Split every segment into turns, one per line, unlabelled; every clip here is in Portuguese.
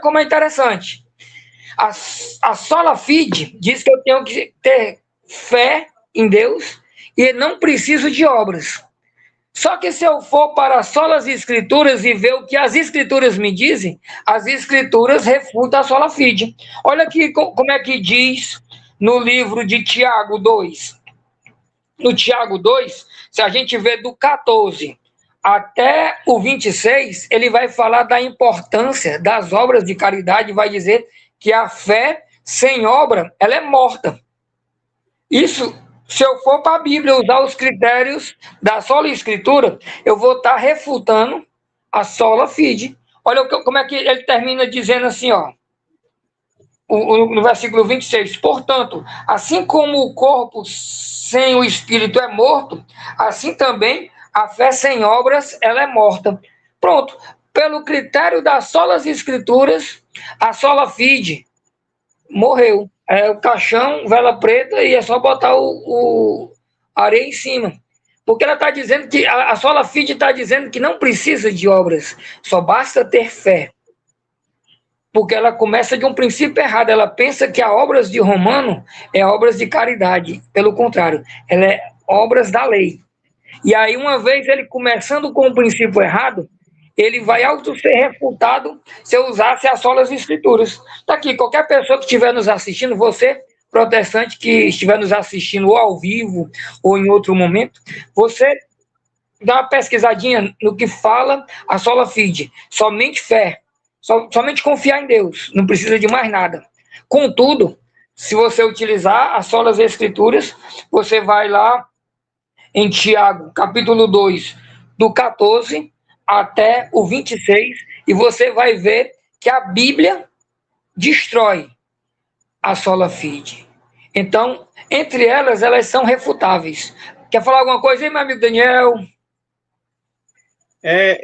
como é interessante. A sola fide diz que eu tenho que ter fé em Deus e não preciso de obras. Só que se eu for para solas escrituras e ver o que as escrituras me dizem, as escrituras refutam a sola fide. Olha aqui como é que diz no livro de Tiago 2. No Tiago 2, se a gente vê do 14 até o 26, ele vai falar da importância das obras de caridade, vai dizer que a fé sem obra, ela é morta. Isso, se eu for para a Bíblia usar os critérios da sola escritura, eu vou estar refutando a sola fide. Olha como é que ele termina dizendo assim, ó, no versículo 26. Portanto, assim como o corpo sem o espírito é morto, assim também a fé sem obras, ela é morta. Pronto. Pelo critério das solas escrituras, a sola fide morreu. É o caixão, vela preta, e é só botar o areia em cima. Porque ela está dizendo que, a sola fide está dizendo que não precisa de obras, só basta ter fé. Porque ela começa de um princípio errado, ela pensa que a obras de Romano é obras de caridade, pelo contrário, ela é obras da lei. E aí, uma vez ele começando com o princípio errado, ele vai auto ser refutado se eu usasse as solas escrituras. Está aqui, qualquer pessoa que estiver nos assistindo, você, protestante, que estiver nos assistindo ou ao vivo ou em outro momento, você dá uma pesquisadinha no que fala a sola fide. Somente fé, somente confiar em Deus, não precisa de mais nada. Contudo, se você utilizar as solas escrituras, você vai lá em Tiago, capítulo 2, do 14 até o 26, e você vai ver que a Bíblia destrói a sola fide. Então, entre elas, elas são refutáveis. Quer falar alguma coisa aí, meu amigo Daniel?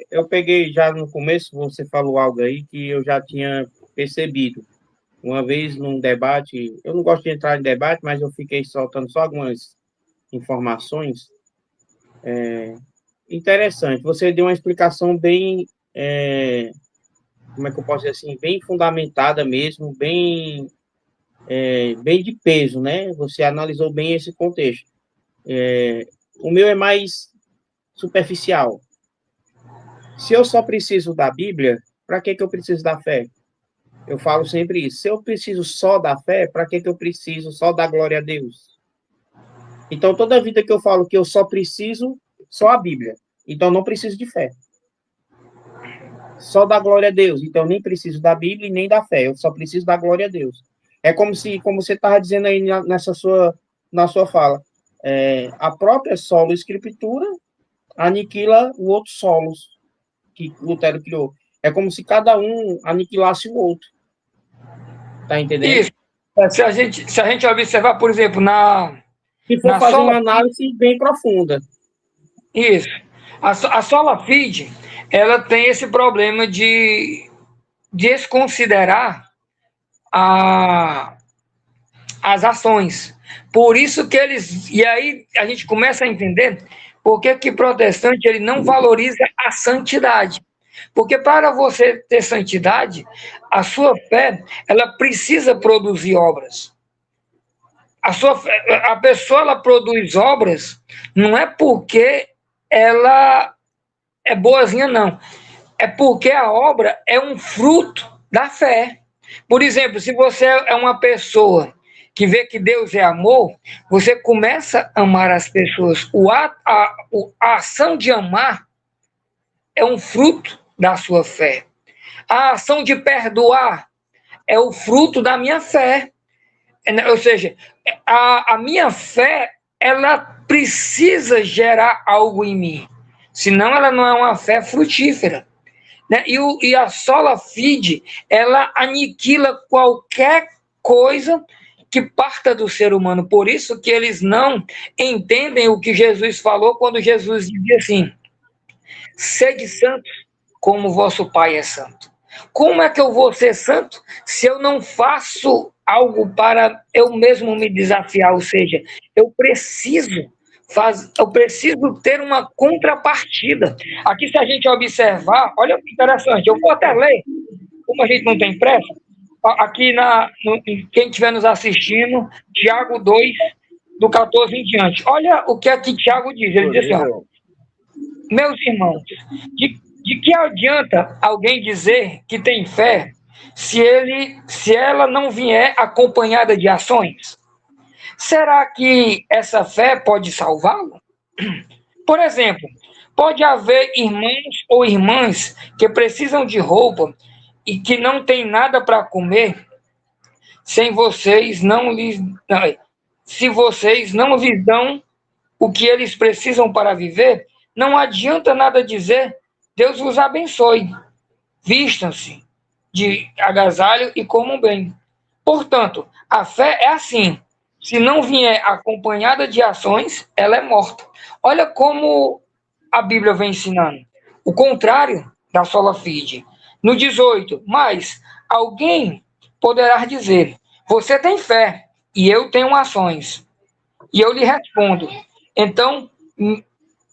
Eu peguei já no começo, você falou algo aí que eu já tinha percebido. Uma vez num debate, eu não gosto de entrar em debate, mas eu fiquei soltando só algumas informações. Interessante, você deu uma explicação bem, como é que eu posso dizer assim, bem fundamentada mesmo, bem de peso, né? Você analisou bem esse contexto. O meu é mais superficial. Se eu só preciso da Bíblia, para que eu preciso da fé? Eu falo sempre isso. Se eu preciso só da fé, para que eu preciso só da glória a Deus? Então, toda vida que eu falo que eu só preciso, só a Bíblia. Então, não preciso de fé. Só da glória a Deus. Então, nem preciso da Bíblia e nem da fé. Eu só preciso da glória a Deus. É como você estava dizendo aí na sua fala. A própria solo escritura aniquila o outro solos que Lutero criou. É como se cada um aniquilasse o outro. Tá entendendo?
Isso. Se a gente observar, por exemplo,
se for fazer uma análise bem profunda.
Isso. A sola fide, ela tem esse problema de desconsiderar as ações. Por isso que eles... E aí a gente começa a entender por que protestante ele não valoriza a santidade. Porque para você ter santidade, a sua fé, ela precisa produzir obras. A pessoa, ela produz obras não é porque ela é boazinha, não. É porque a obra é um fruto da fé. Por exemplo, se você é uma pessoa que vê que Deus é amor, você começa a amar as pessoas. A ação de amar é um fruto da sua fé. A ação de perdoar é o fruto da minha fé. Ou seja, a minha fé, ela precisa gerar algo em mim. Senão ela não é uma fé frutífera. Né? E a sola fide, ela aniquila qualquer coisa que parta do ser humano. Por isso que eles não entendem o que Jesus falou quando Jesus dizia assim: sede santos como vosso Pai é santo. Como é que eu vou ser santo se eu não faço algo para eu mesmo me desafiar? Ou seja, eu preciso ter uma contrapartida. Aqui, se a gente observar, olha que interessante, eu vou até ler como a gente não tem pressa, aqui quem estiver nos assistindo, Tiago 2, do 14 em diante. Olha o que aqui Tiago diz. Ele diz assim, ó, meus irmãos, de que adianta alguém dizer que tem fé se ela não vier acompanhada de ações? Será que essa fé pode salvá-lo? Por exemplo, pode haver irmãos ou irmãs que precisam de roupa e que não têm nada para comer, se vocês não lhes dão o que eles precisam para viver, não adianta nada dizer, Deus os abençoe, vistam-se de agasalho e comam bem. Portanto, a fé é assim, se não vier acompanhada de ações, ela é morta. Olha como a Bíblia vem ensinando. O contrário da sola fide. No 18, mas alguém poderá dizer, você tem fé e eu tenho ações. E eu lhe respondo, então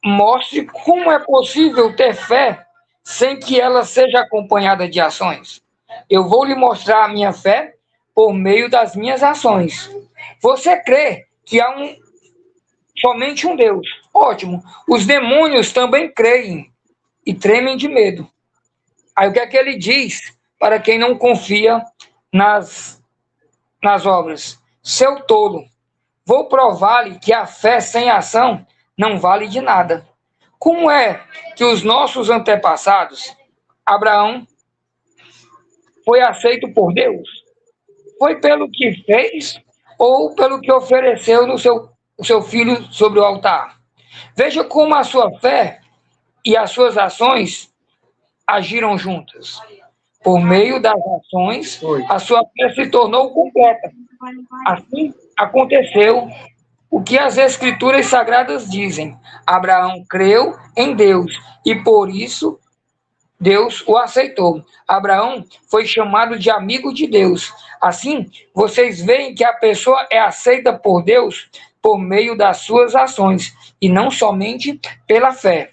mostre como é possível ter fé sem que ela seja acompanhada de ações. Eu vou lhe mostrar a minha fé por meio das minhas ações. Você crê que há somente um Deus? Ótimo. Os demônios também creem e tremem de medo. Aí o que é que ele diz para quem não confia nas obras? Seu tolo, vou provar-lhe que a fé sem ação não vale de nada. Como é que os nossos antepassados, Abraão, foi aceito por Deus? Foi pelo que fez ou pelo que ofereceu o seu filho sobre o altar? Veja como a sua fé e as suas ações agiram juntas. Por meio das ações, a sua fé se tornou completa. Assim aconteceu o que as Escrituras Sagradas dizem. Abraão creu em Deus e por isso Deus o aceitou. Abraão foi chamado de amigo de Deus. Assim, vocês veem que a pessoa é aceita por Deus por meio das suas ações e não somente pela fé.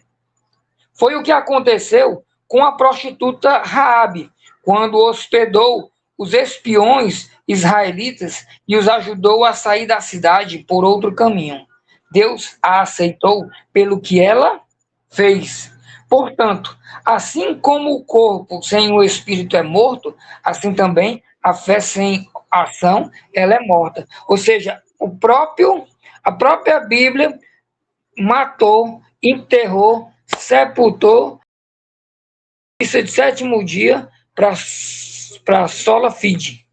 Foi o que aconteceu com a prostituta Raabe, quando hospedou os espiões israelitas e os ajudou a sair da cidade por outro caminho. Deus a aceitou pelo que ela fez. Portanto, assim como o corpo sem o espírito é morto, assim também a fé sem ação, ela é morta. Ou seja, a própria Bíblia matou, enterrou, sepultou, isso de sétimo dia para sola fide.